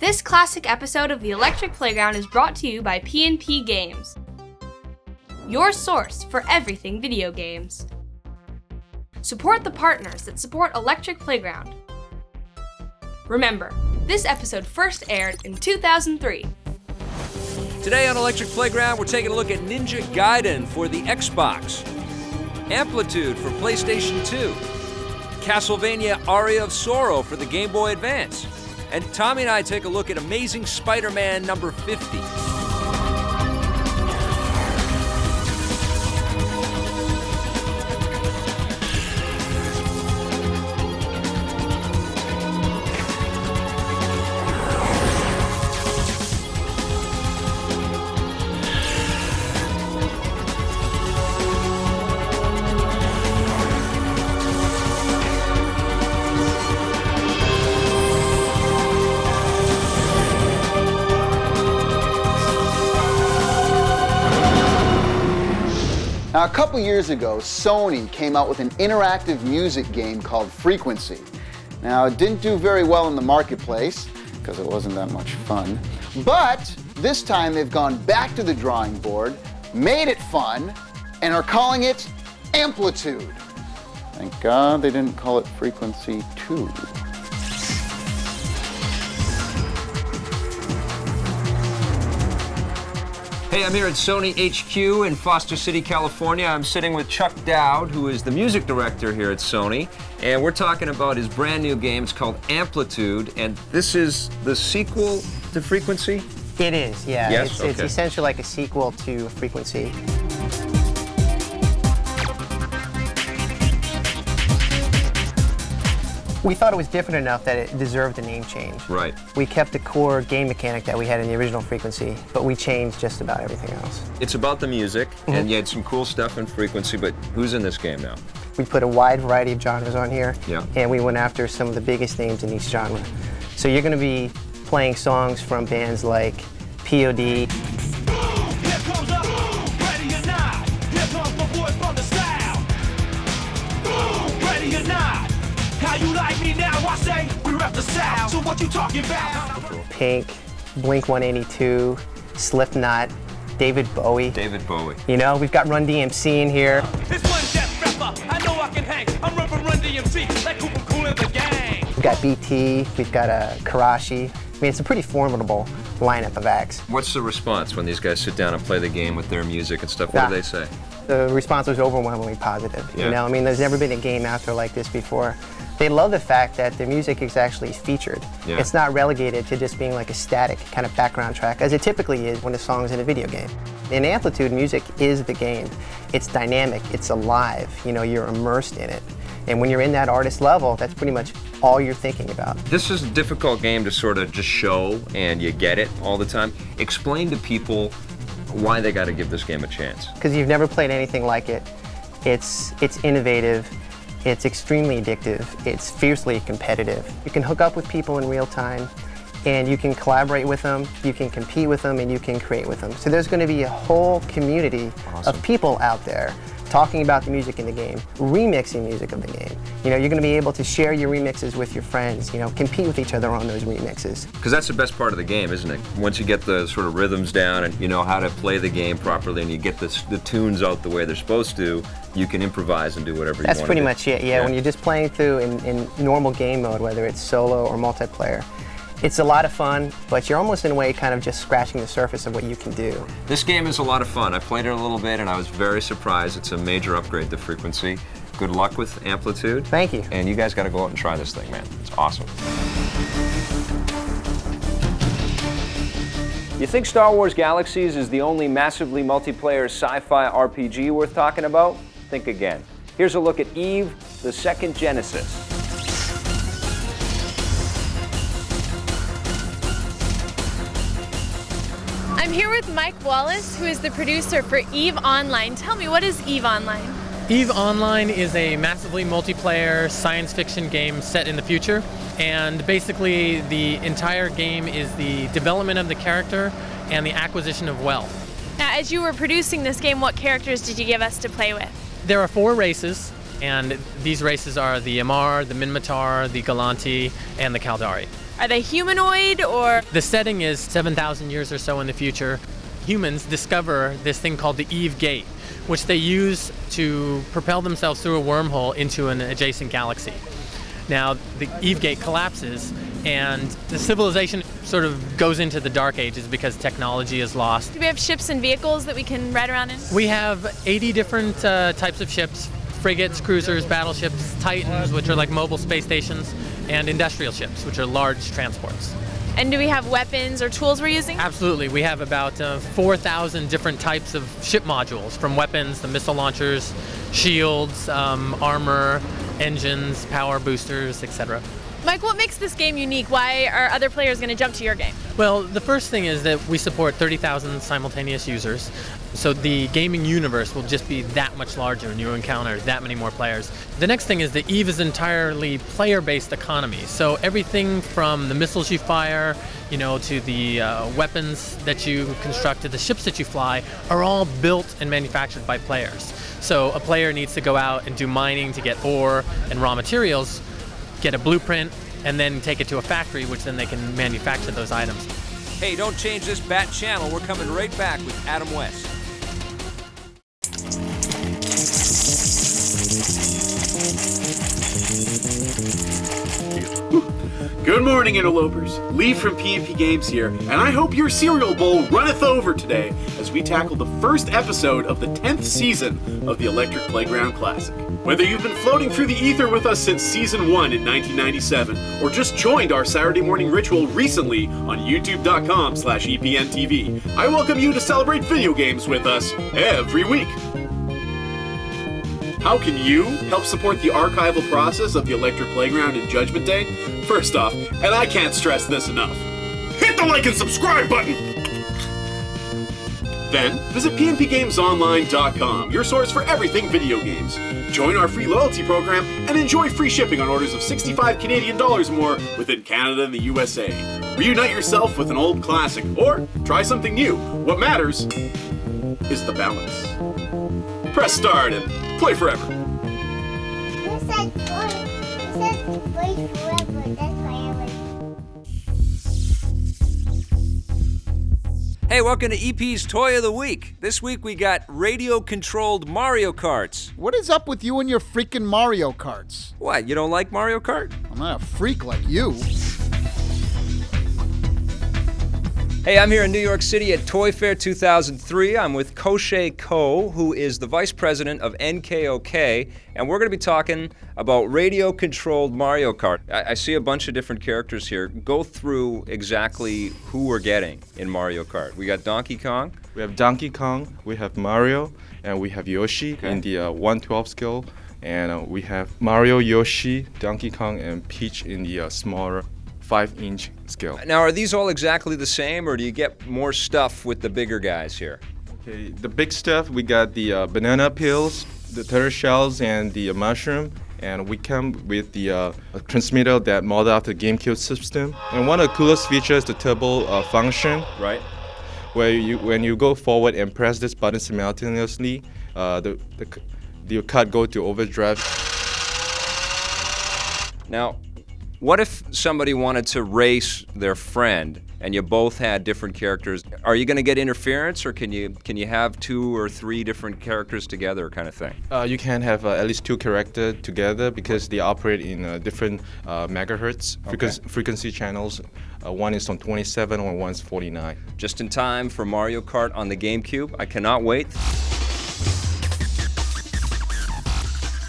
This classic episode of the Electric Playground is brought to you by P&P Games, your source for everything video games. Support the partners that support Electric Playground. Remember, this episode first aired in 2003. Today on Electric Playground, we're taking a look at Ninja Gaiden for the Xbox, Amplitude for PlayStation 2, Castlevania Aria of Sorrow for the Game Boy Advance, and Tommy and I take a look at Amazing Spider-Man number 50. Now, a couple years ago, Sony came out with an interactive music game called Frequency. Now, it didn't do very well in the marketplace, because it wasn't that much fun. But this time they've gone back to the drawing board, made it fun, and are calling it Amplitude. Thank God they didn't call it Frequency 2. Hey, I'm here at Sony HQ in Foster City, California. I'm sitting with Chuck Doud, who is the music director here at Sony, and we're talking about his brand new game. It's called Amplitude, and this is the sequel to Frequency? It is, yeah. Yes? It's essentially like a sequel to Frequency. We thought it was different enough that it deserved a name change. Right. We kept the core game mechanic that we had in the original Frequency, but we changed just about everything else. It's about the music, and you had some cool stuff in Frequency, but who's in this game now? We put a wide variety of genres on here, Yeah. and we went after some of the biggest names in each genre. So you're going to be playing songs from bands like POD, You like me now, I say we rep the South. So what you talking about? Pink, Blink-182, Slipknot, David Bowie. David Bowie. You know, we've got Run DMC in here. This one death rapper, I know I can hang. I'm repping Run DMC, like Cooper Cool in the gang. We've got BT, we've got Karashi. I mean, it's a pretty formidable lineup of acts. What's the response when these guys sit down and play the game with their music and stuff? What do they say? The response was overwhelmingly positive. Yeah. You know, I mean, there's never been a game out there like this before. They love the fact that the music is actually featured. Yeah. It's not relegated to just being like a static kind of background track, as it typically is when a song's in a video game. In Amplitude, music is the game. It's dynamic, it's alive, you know, you're immersed in it. And when you're in that artist level, that's pretty much all you're thinking about. This is a difficult game to sort of just show and you get it all the time. Explain to people why they got to give this game a chance. Because you've never played anything like it. It's innovative, it's extremely addictive, it's fiercely competitive. You can hook up with people in real time, and you can collaborate with them, you can compete with them, and you can create with them. So there's going to be a whole community of people out there talking about the music in the game, remixing music of the game. You know, you're going to be able to share your remixes with your friends, you know, compete with each other on those remixes. Because that's the best part of the game, isn't it? Once you get the sort of rhythms down and you know how to play the game properly and you get the tunes out the way they're supposed to, you can improvise and do whatever you want. That's pretty much it, yeah. When you're just playing through in normal game mode, whether it's solo or multiplayer, it's a lot of fun, but you're almost in a way kind of just scratching the surface of what you can do. This game is a lot of fun. I played it a little bit and I was very surprised. It's a major upgrade to Frequency. Good luck with Amplitude. Thank you. And you guys got to go out and try this thing, man. It's awesome. You think Star Wars Galaxies is the only massively multiplayer sci-fi RPG worth talking about? Think again. Here's a look at Eve, the second Genesis. I'm here with Mike Wallis, who is the producer for EVE Online. Tell me, what is EVE Online? EVE Online is a massively multiplayer science fiction game set in the future. And basically, the entire game is the development of the character and the acquisition of wealth. Now, as you were producing this game, what characters did you give us to play with? There are 4 races, and these races are the Amar, the Minmatar, the Galanti, and the Caldari. Are they humanoid or? The setting is 7,000 years or so in the future. Humans discover this thing called the Eve Gate, which they use to propel themselves through a wormhole into an adjacent galaxy. Now, the Eve Gate collapses, and the civilization sort of goes into the dark ages because technology is lost. Do we have ships and vehicles that we can ride around in? We have 80 different types of ships: frigates, cruisers, battleships, Titans, which are like mobile space stations, and industrial ships, which are large transports. And do we have weapons or tools we're using? Absolutely. We have about 4,000 different types of ship modules, from weapons, the missile launchers, shields, armor, engines, power boosters, etc. Mike, what makes this game unique? Why are other players going to jump to your game? Well, the first thing is that we support 30,000 simultaneous users, so the gaming universe will just be that much larger and you encounter that many more players. The next thing is that EVE is entirely player-based economy, so everything from the missiles you fire, to the weapons that you construct, to the ships that you fly, are all built and manufactured by players. So a player needs to go out and do mining to get ore and raw materials, get a blueprint, and then take it to a factory, which then they can manufacture those items. Hey, don't change this bat channel. We're coming right back with Adam West. Good morning, interlopers. Lee from PNP Games here, and I hope your cereal bowl runneth over today as we tackle the first episode of the 10th season of the Electric Playground Classic. Whether you've been floating through the ether with us since Season 1 in 1997, or just joined our Saturday morning ritual recently on youtube.com/EPNTV, I welcome you to celebrate video games with us every week. How can you help support the archival process of the Electric Playground and Judgment Day? First off, and I can't stress this enough, hit the like and subscribe button! Then, visit pnpgamesonline.com, your source for everything video games. Join our free loyalty program and enjoy free shipping on orders of 65 Canadian dollars more within Canada and the USA. Reunite yourself with an old classic, or try something new. What matters is the balance. Press start and play forever. You said play forever, that's why I was... Hey, welcome to EP's Toy of the Week. This week we got radio-controlled Mario Karts. What is up with you and your freaking Mario Karts? What, you don't like Mario Kart? I'm not a freak like you. Hey, I'm here in New York City at Toy Fair 2003. I'm with Kohsche Kok, who is the Vice President of NKOK, and we're going to be talking about radio-controlled Mario Kart. I see a bunch of different characters here. Go through exactly who we're getting in Mario Kart. We got Donkey Kong. We have Donkey Kong, we have Mario, and we have Yoshi in the 112 scale, and we have Mario, Yoshi, Donkey Kong, and Peach in the smaller 5-inch scale. Now, are these all exactly the same, or do you get more stuff with the bigger guys here? Okay, the big stuff, we got the banana peels, the turtle shells, and the mushroom. And we come with the transmitter that modeled after the GameCube system. And one of the coolest features is the turbo function. Right. Where when you go forward and press this button simultaneously, the card go to overdrive. Now, what if somebody wanted to race their friend and you both had different characters? Are you going to get interference, or can you have 2 or 3 different characters together, kind of thing? You can have at least 2 characters together because they operate in different megahertz frequency channels. One is on 27 and one's 49. Just in time for Mario Kart on the GameCube. I cannot wait.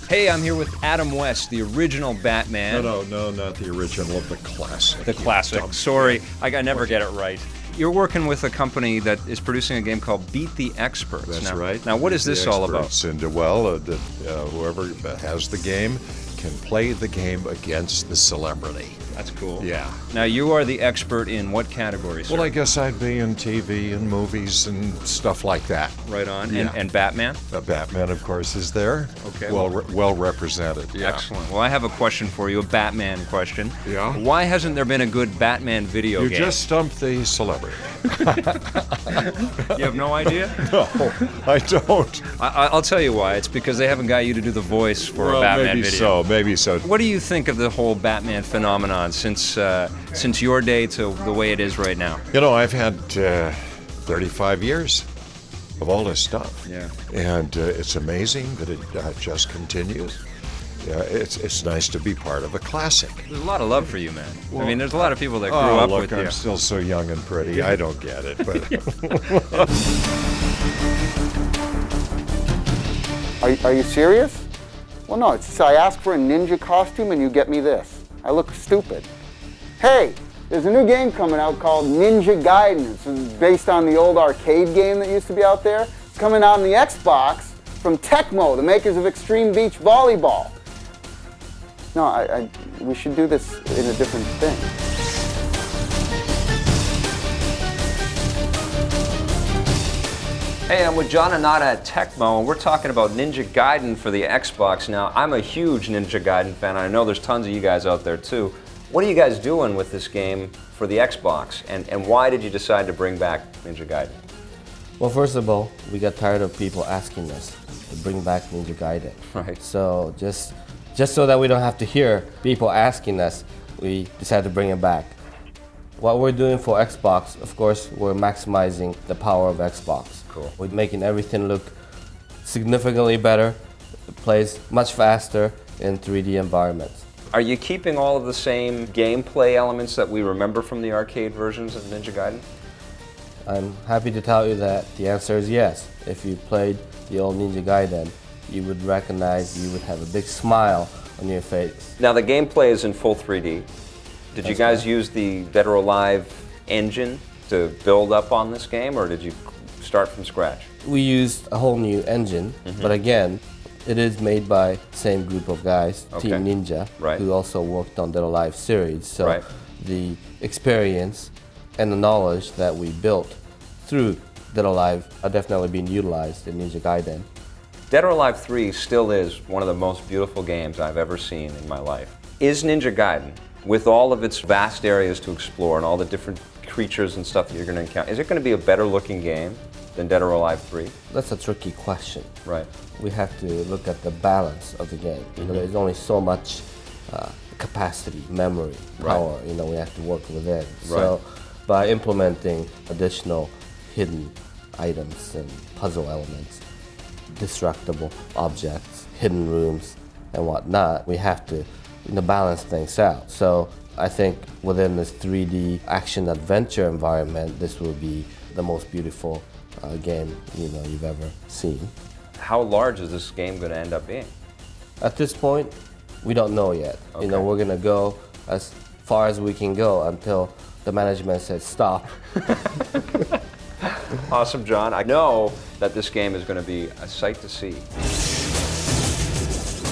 Hey, I'm here with Adam West, the original Batman. No, not the original, the classic. The classic. Sorry, I never get it right. You're working with a company that is producing a game called Beat the Experts. That's right. Now, what is this all about? And whoever has the game can play the game against the celebrity. That's cool. Yeah. Now, you are the expert in what category, sir? Well, I guess I'd be in TV and movies and stuff like that. Right on. Yeah. And Batman? Batman, of course, is there. Okay. Well represented. Yeah. Excellent. Well, I have a question for you, a Batman question. Yeah? Why hasn't there been a good Batman video game? You just stumped the celebrity. You have no idea? No, I don't. I'll tell you why. It's because they haven't got you to do the voice for a Batman video. Maybe so. What do you think of the whole Batman phenomenon on since your day to the way it is right now? You know, I've had 35 years of all this stuff. Yeah. And it's amazing that it just continues. Yeah, it's nice to be part of a classic. There's a lot of love for you, man. Well, I mean, there's a lot of people that grew up look, with you. I'm still so young and pretty. I don't get it, but... Are you serious? Well, no, it's I ask for a ninja costume and you get me this. I look stupid. Hey, there's a new game coming out called Ninja Gaiden. It's based on the old arcade game that used to be out there. It's coming out on the Xbox from Tecmo, the makers of Extreme Beach Volleyball. No, we should do this in a different thing. Hey, I'm with John Inada at Tecmo, and we're talking about Ninja Gaiden for the Xbox. Now, I'm a huge Ninja Gaiden fan. I know there's tons of you guys out there, too. What are you guys doing with this game for the Xbox, and why did you decide to bring back Ninja Gaiden? Well, first of all, we got tired of people asking us to bring back Ninja Gaiden. Right. So just so that we don't have to hear people asking us, we decided to bring it back. What we're doing for Xbox, of course, we're maximizing the power of Xbox. Cool. We're making everything look significantly better. It plays much faster in 3D environments. Are you keeping all of the same gameplay elements that we remember from the arcade versions of Ninja Gaiden? I'm happy to tell you that the answer is yes. If you played the old Ninja Gaiden, you would recognize, you would have a big smile on your face. Now the gameplay is in full 3D. Did you guys use the Dead or Alive engine to build up on this game, or did you start from scratch? We used a whole new engine, but again, it is made by the same group of guys, Team Ninja, who also worked on Dead or Alive series. So the experience and the knowledge that we built through Dead or Alive are definitely being utilized in Ninja Gaiden. Dead or Alive 3 still is one of the most beautiful games I've ever seen in my life. Is Ninja Gaiden, with all of its vast areas to explore and all the different creatures and stuff that you're going to encounter, is it going to be a better looking game than Dead or Alive 3? That's a tricky question. Right. We have to look at the balance of the game. You know, there's only so much capacity, memory, power, you know, we have to work within. So by implementing additional hidden items and puzzle elements, destructible objects, hidden rooms, and whatnot, we have to balance things out. So I think within this 3D action adventure environment, this will be the most beautiful game you've ever seen. How large is this game going to end up being? At this point, we don't know yet. You know, we're going to go as far as we can go until the management says stop. Awesome, John. I know that this game is going to be a sight to see.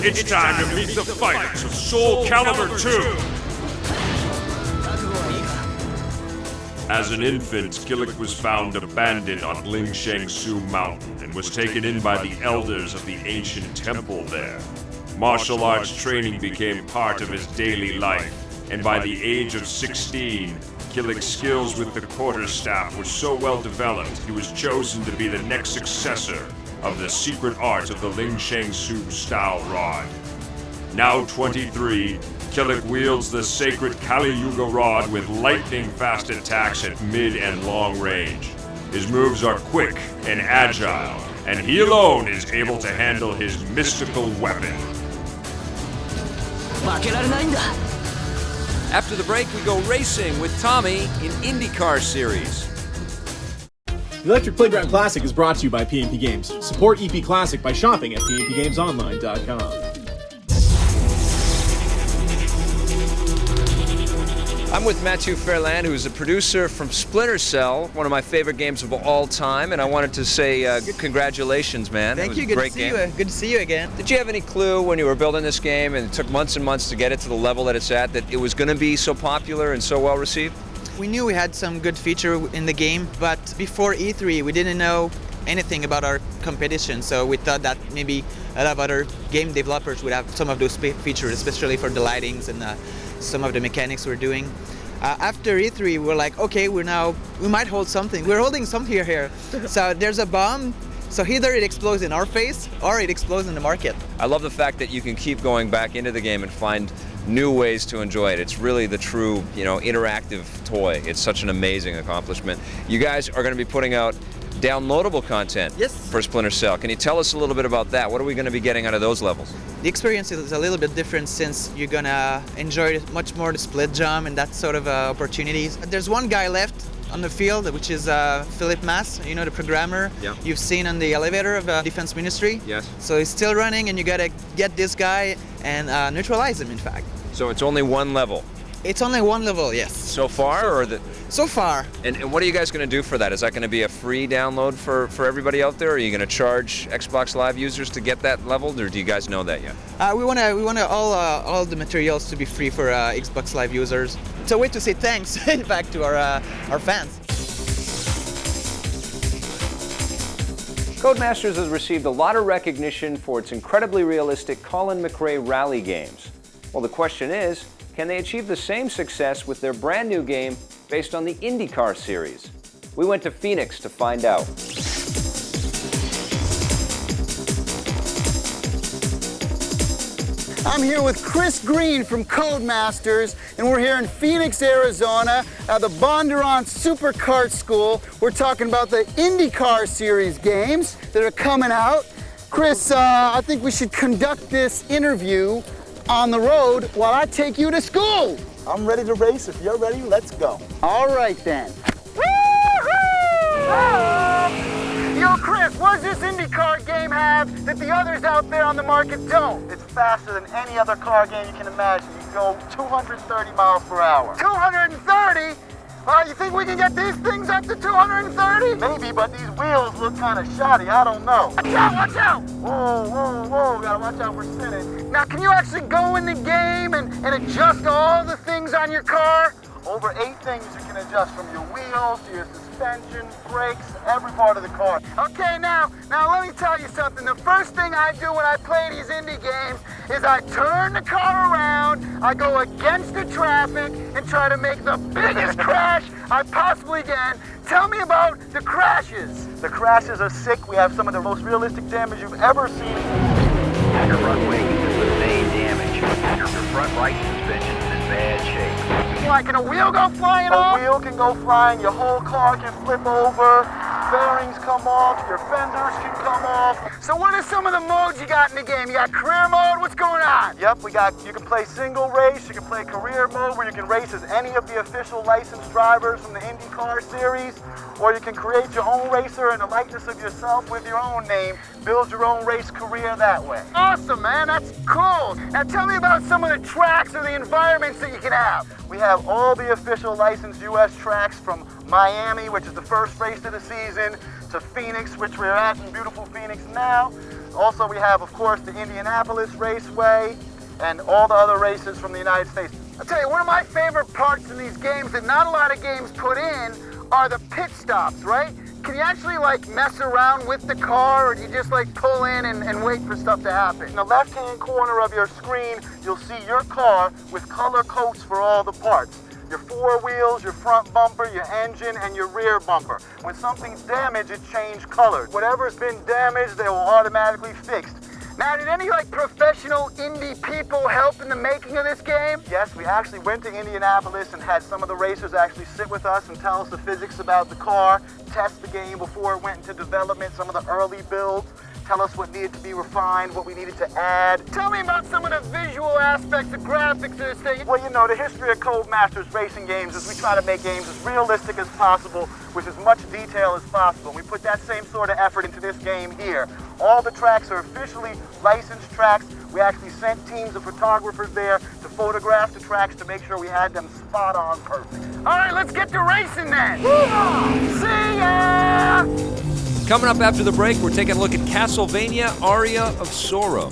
It's time to meet the fighters of Soul Calibur II! As an infant, Kilik was found abandoned on Lingsheng-Su Mountain and was taken in by the elders of the ancient temple there. Martial arts training became part of his daily life, and by the age of 16, Kilik's skills with the quarterstaff were so well developed, he was chosen to be the next successor of the secret art of the Lingsheng-Su style rod. Now 23, Kilik wields the sacred Kali Yuga rod with lightning-fast attacks at mid and long range. His moves are quick and agile, and he alone is able to handle his mystical weapon. After the break, we go racing with Tommy in IndyCar Series. The Electric Playground Classic is brought to you by PNP Games. Support EP Classic by shopping at pnpgamesonline.com. I'm with Mathieu Ferland, who's a producer from Splinter Cell, one of my favorite games of all time, and I wanted to say congratulations, man. Thank you. Good to see you. Good to see you again. Did you have any clue when you were building this game, and it took months and months to get it to the level that it's at, that it was going to be so popular and so well received? We knew we had some good feature in the game, but before E3, we didn't know anything about our competition, so we thought that maybe a lot of other game developers would have some of those features, especially for the lightings and some of the mechanics we're doing. After E3, we're like, okay, we might hold something. We're holding something here. So there's a bomb So either it explodes in our face or it explodes in the market. I love the fact that you can keep going back into the game and find new ways to enjoy it. It's really the true, interactive toy. It's such an amazing accomplishment. You guys are going to be putting out downloadable content for Splinter Cell. Can you tell us a little bit about that? What are we going to be getting out of those levels? The experience is a little bit different since you're going to enjoy much more the split jump and that sort of opportunities. There's one guy left on the field, which is Philip Mass, the programmer you've seen on the elevator of the Defense Ministry. Yes. So he's still running, and you gotta get this guy and neutralize him, in fact. So it's only one level? It's only one level, yes. So far, So far. And what are you guys going to do for that? Is that going to be a free download for everybody out there? Or are you going to charge Xbox Live users to get that leveled, or do you guys know that yet? We want all the materials to be free for Xbox Live users. It's a way to say thanks, in fact, to our fans. Codemasters has received a lot of recognition for its incredibly realistic Colin McRae rally games. Well, the question is, can they achieve the same success with their brand new game based on the IndyCar series? We went to Phoenix to find out. I'm here with Chris Green from Codemasters, and we're here in Phoenix, Arizona at the Bondurant Superkart School. We're talking about the IndyCar series games that are coming out. Chris, I think we should conduct this interview on the road while I take you to school. I'm ready to race. If you're ready, let's go. All right then. Woo-hoo! Yo, Chris, what does this IndyCar game have that the others out there on the market don't? It's faster than any other car game you can imagine. You can go 230 miles per hour. 230? You think we can get these things up to 230? Maybe, but these wheels look kind of shoddy. I don't know. Watch out, watch out! Whoa, whoa, whoa. Gotta watch out for spinning. Now, can you actually go in the game and adjust all the things on your car? Over 8 things you can adjust, from your wheels to your suspension, brakes, every part of the car. Okay, now let me tell you something. The first thing I do when I play these indie games is I turn the car around, I go against the traffic, and try to make the biggest crash I possibly can. Tell me about the crashes. The crashes are sick. We have some of the most realistic damage you've ever seen. Your front wing can sustain damage. Your front right suspension is in bad shape. Like, can a wheel go flying off? A wheel can go flying, your whole car can flip over, bearings come off, your fenders can come off. So what are some of the modes you got in the game? You got career mode, what's going on? Yep, you can play single race, you can play career mode where you can race as any of the official licensed drivers from the IndyCar series, or you can create your own racer in the likeness of yourself with your own name, build your own race career that way. Awesome, man, that's cool. Now tell me about some of the tracks or the environments that you can have. We have all the official licensed U.S. tracks, from Miami, which is the first race of the season, to Phoenix, which we're at in beautiful Phoenix now. Also, we have, of course, the Indianapolis Raceway and all the other races from the United States. I'll tell you, one of my favorite parts in these games that not a lot of games put in are the pit stops, right? Can you actually mess around with the car, or do you just pull in and wait for stuff to happen? In the left-hand corner of your screen, you'll see your car with color coats for all the parts. Your 4 wheels, your front bumper, your engine, and your rear bumper. When something's damaged, it changes colors. Whatever's been damaged, they will automatically fix. Now, did any professional indie people help in the making of this game? Yes, we actually went to Indianapolis and had some of the racers actually sit with us and tell us the physics about the car, test the game before it went into development, some of the early builds, tell us what needed to be refined, what we needed to add. Tell me about some of the visual aspects, the graphics of this thing. Well, the history of Codemasters racing games is we try to make games as realistic as possible with as much detail as possible. We put that same sort of effort into this game here. All the tracks are officially licensed tracks. We actually sent teams of photographers there to photograph the tracks to make sure we had them spot on perfect. All right, let's get to racing then. See ya! Coming up after the break, we're taking a look at Castlevania Aria of Sorrow.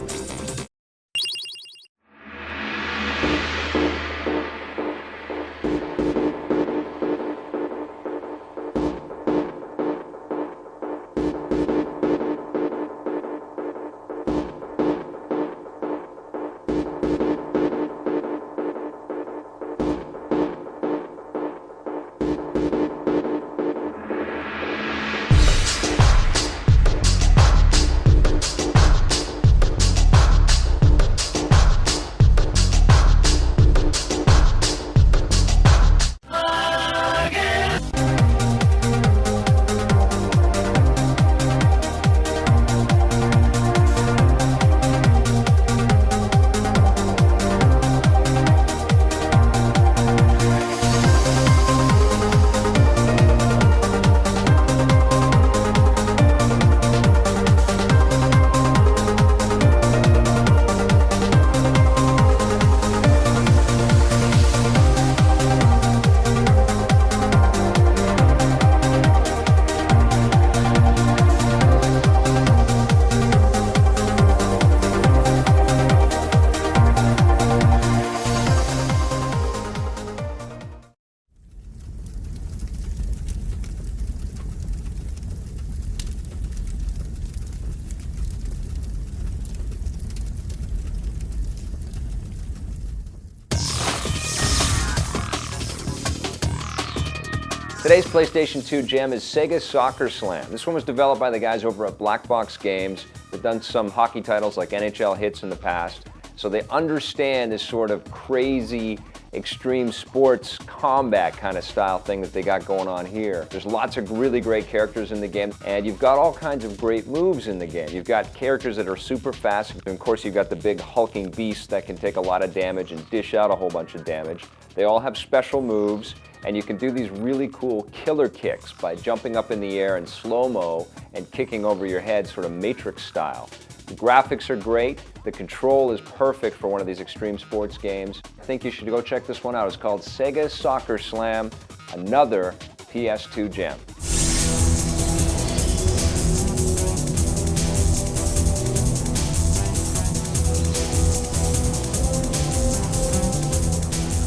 Today's PlayStation 2 gem is Sega Soccer Slam. This one was developed by the guys over at Black Box Games. They've done some hockey titles like NHL Hits in the past, so they understand this sort of crazy extreme sports combat kind of style thing that they got going on here. There's lots of really great characters in the game, and you've got all kinds of great moves in the game. You've got characters that are super fast, and of course you've got the big hulking beasts that can take a lot of damage and dish out a whole bunch of damage. They all have special moves, and you can do these really cool killer kicks by jumping up in the air in slow-mo and kicking over your head, sort of Matrix style. The graphics are great. The control is perfect for one of these extreme sports games. I think you should go check this one out. It's called Sega Soccer Slam, another PS2 gem.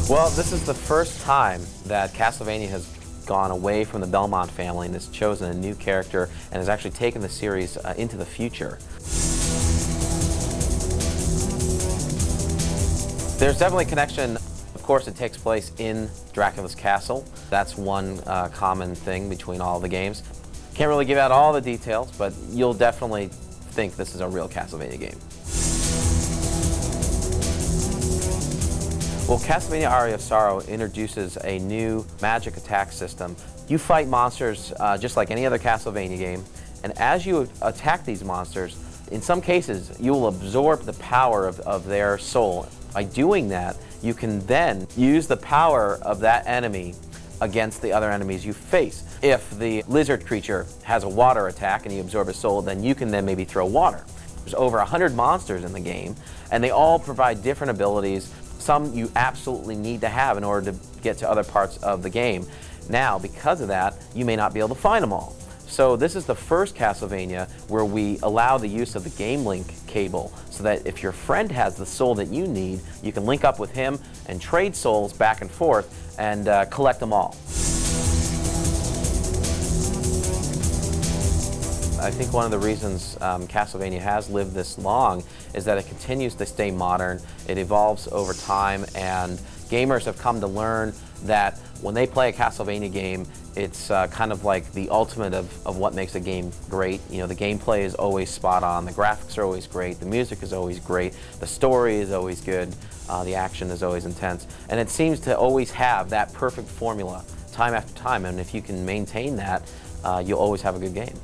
Well, this is the first time that Castlevania has gone away from the Belmont family and has chosen a new character and has actually taken the series into the future. There's definitely a connection. Of course, it takes place in Dracula's castle. That's one common thing between all the games. Can't really give out all the details, but you'll definitely think this is a real Castlevania game. Well, Castlevania Aria of Sorrow introduces a new magic attack system. You fight monsters just like any other Castlevania game, and as you attack these monsters, in some cases, you will absorb the power of their soul. By doing that, you can then use the power of that enemy against the other enemies you face. If the lizard creature has a water attack and you absorb his soul, then you can then maybe throw water. There's over 100 monsters in the game, and they all provide different abilities. Some you absolutely need to have in order to get to other parts of the game. Now, because of that, you may not be able to find them all. So this is the first Castlevania where we allow the use of the Game Link cable so that if your friend has the soul that you need, you can link up with him and trade souls back and forth and collect them all. I think one of the reasons Castlevania has lived this long is that it continues to stay modern, it evolves over time, and gamers have come to learn that when they play a Castlevania game, it's kind of like the ultimate of what makes a game great. You know, the gameplay is always spot on, the graphics are always great, the music is always great, the story is always good, the action is always intense, and it seems to always have that perfect formula time after time, and if you can maintain that, you'll always have a good game.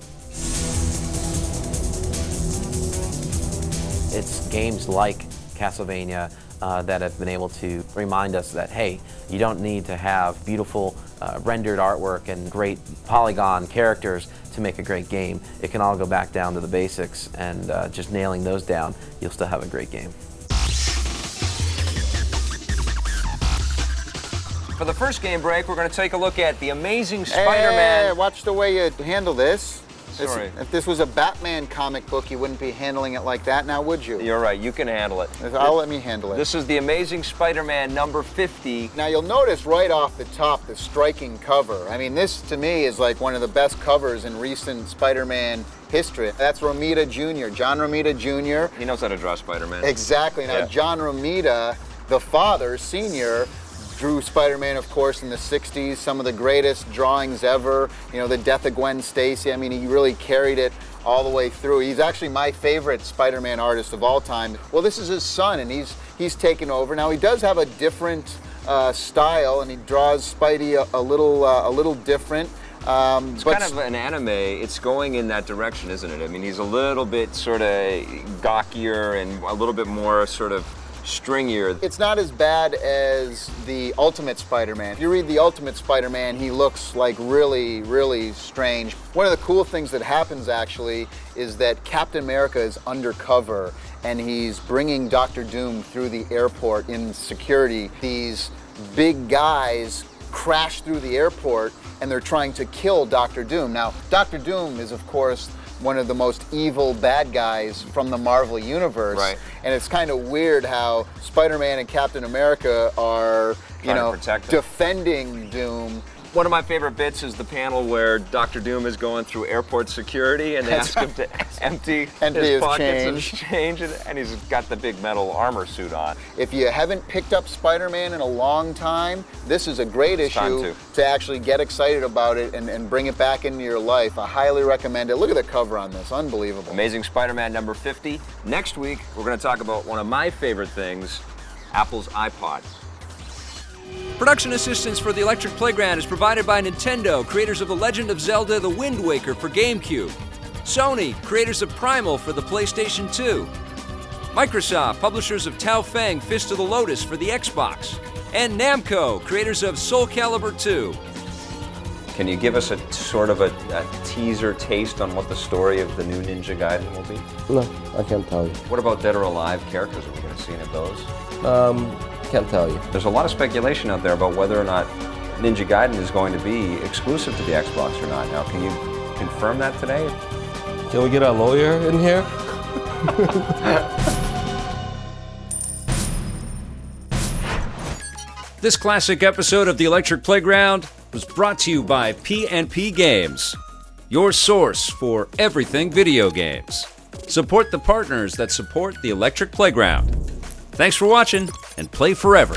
It's games like Castlevania that have been able to remind us that, hey, you don't need to have beautiful rendered artwork and great polygon characters to make a great game. It can all go back down to the basics, and just nailing those down, you'll still have a great game. For the first game break, we're going to take a look at The Amazing Spider-Man. Hey, watch the way you handle this. Sorry. If this was a Batman comic book, you wouldn't be handling it like that now, would you? You're right, you can handle it. Let me handle it. This is The Amazing Spider-Man number 50. Now you'll notice right off the top the striking cover. I mean, this to me is like one of the best covers in recent Spider-Man history. That's Romita Jr., John Romita Jr. He knows how to draw Spider-Man. Exactly. Now, John Romita, the father, senior, drew Spider-Man, of course, in the 60s, some of the greatest drawings ever, you know, the death of Gwen Stacy. I mean, he really carried it all the way through. He's actually my favorite Spider-Man artist of all time. Well, this is his son, and he's taken over. Now, he does have a different style, and he draws Spidey a little different. It's kind of an anime. It's going in that direction, isn't it? I mean, he's a little bit sort of gawkier and a little bit more sort of stringier. It's not as bad as the Ultimate Spider-Man. If you read the Ultimate Spider-Man, he looks like really, really strange. One of the cool things that happens actually is that Captain America is undercover and he's bringing Dr. Doom through the airport in security. These big guys crash through the airport and they're trying to kill Dr. Doom. Now, Dr. Doom is, of course, one of the most evil bad guys from the Marvel Universe. Right. And it's kind of weird how Spider-Man and Captain America are, you know, defending Doom, One of my favorite bits is the panel where Dr. Doom is going through airport security and they ask him to empty his pockets of change, and he's got the big metal armor suit on. If you haven't picked up Spider-Man in a long time, this is a great issue to actually get excited about it and bring it back into your life. I highly recommend it. Look at the cover on this, unbelievable. Amazing Spider-Man number 50. Next week, we're going to talk about one of my favorite things, Apple's iPod. Production assistance for the Electric Playground is provided by Nintendo, creators of The Legend of Zelda: The Wind Waker for GameCube. Sony, creators of Primal for the PlayStation 2. Microsoft, publishers of Tao Feng Fist of the Lotus for the Xbox. And Namco, creators of Soul Calibur II. Can you give us a sort of a teaser taste on what the story of the new Ninja Gaiden will be? No, I can't tell you. What about Dead or Alive characters? Are we going to see any of those? Can't tell you. There's a lot of speculation out there about whether or not Ninja Gaiden is going to be exclusive to the Xbox or not. Now, can you confirm that today? Can we get a lawyer in here? This classic episode of the Electric Playground was brought to you by P&P Games, your source for everything video games. Support the partners that support the Electric Playground. Thanks for watching, and play forever.